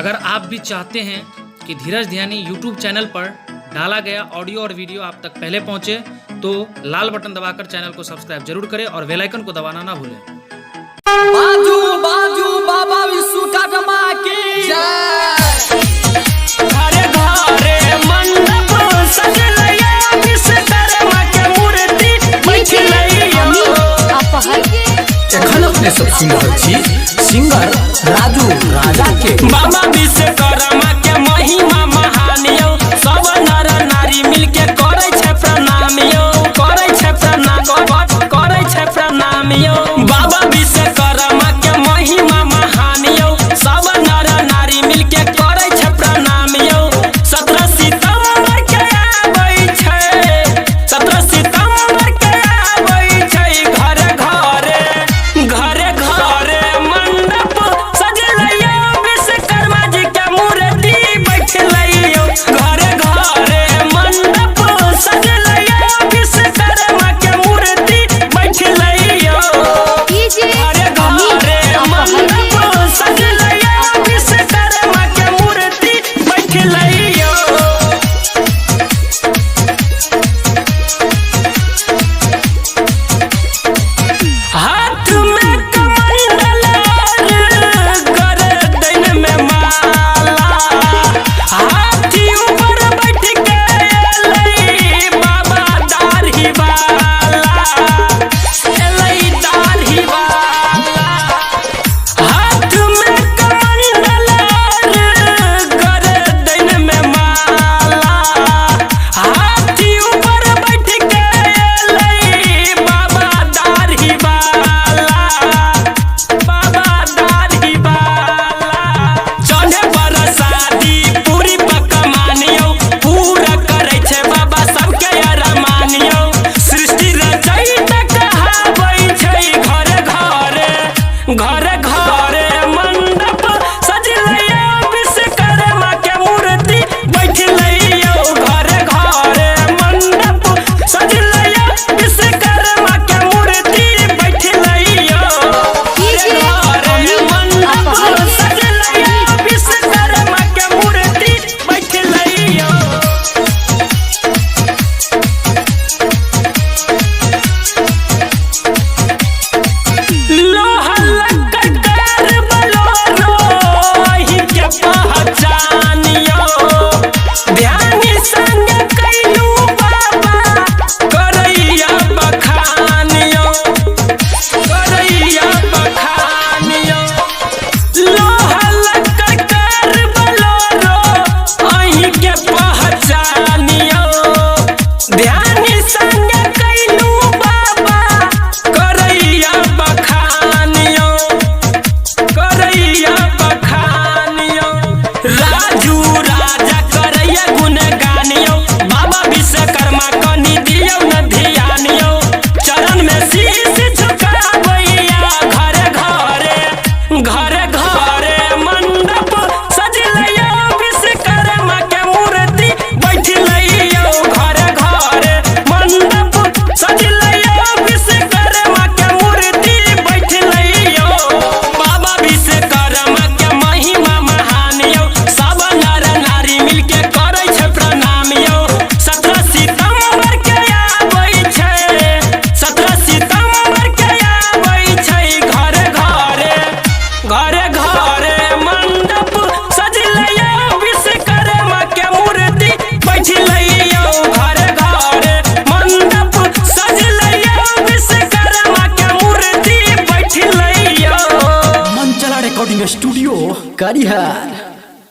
अगर आप भी चाहते हैं कि धीरज ध्यानी यूट्यूब चैनल पर डाला गया ऑडियो और वीडियो आप तक पहले पहुंचे तो लाल बटन दबाकर चैनल को सब्सक्राइब जरूर करें और बेल आइकन को दबाना ना भूलें। बाजू बाजू बाबा विश्वकर्मा की जय। घरे घरे मंडप सजलैया विश्वकर्मा के मूर्ति बैठलैया। एखन अपने सब सुन रहल छी सिंगर राजू राजा के। बाबा विश्वकर्मा के महिमा महान यौ, सब नर नारी मिलके करे छै प्रणाम यौ, करे छै प्रणाम यौ। बाबा विश्वकर्मा के महिमा महान यौ, सब नर नारी मिलके करे छै प्रणाम यौ। 17 सितंबर के आबै छै, 17 सितंबर के आबै छै। घरे घरे मंडप सजलैया विश्वकर्मा जी के मूर्ति बैठलैया। घरे घरे मंडप सजलैया विश्वकर्मा के मूर्ति बैठलैया। घरे घरे मंडप सजलैया विश्वकर्मा के मूर्ति बैठलैया। हाथ में कमंडल गर्दन में माला, हाथी ऊपर बैठ के एलै बाबा दाढ़ी वाला, एलै दाढ़ी वाला। हाथ में कमंडल गर्दन में माला, हाथी ऊपर बैठ के एलै बाबा दाढ़ी वाला, बाबा दाढ़ी वाला। चढ़े बरसाती पूरी पकवान यौ, पूरा करे छै बाबा सबके अरमान यौ। सृष्टि रचयिता कहाबै छै। घरे घरे मंडप सजलैया विश्वकर्मा के मूर्ति बैठलैया। घरे घरे मंडप सजलैया विश्वकर्मा के मूर्ति बैठलैया। घरे मंडप सजलैया विश्वकर्मा के मूर्ति बैठलैया। लोहा लक्कड़ बलोरो ही के पहचान यौ, ध्यानी संग कैलू बाबा करैया बखान यौ, करैया बखान यौ। लोहा लक्कड़ बलोरो ही के पहचान यौ, ध्यानी संग कैलू बाबा करैया बखान यौ, करैया बखान यौ। राजू राजा करैया गुणगान यौ, बाबा विश्वकर्मा कनि दियौ न ध्यान यौ। चरण में शीश झुकाबैया। घरे घरे मंडप सजलैया विश्वकर्मा के मूर्ति बैठलैया। घरे घरे मंडप सजलैया विश्वकर्मा के मूर्ति बैठलैया। बाबा विश्वकर्मा के महिमा महान यौ, सब नर नारी मिलके करे छै प्रणाम यौ। 17 सितंबर के आबै छै, 17 सितंबर के आबै छै। घरे घरे मंडप सजलैया विश्वकर्मा के मूर्ति बैठलैया। घरे घरे मंडप सजलैया विश्वकर्मा के मूर्ति बैठलैया। मंचला रिकॉर्डिंग स्टूडियो करिहर।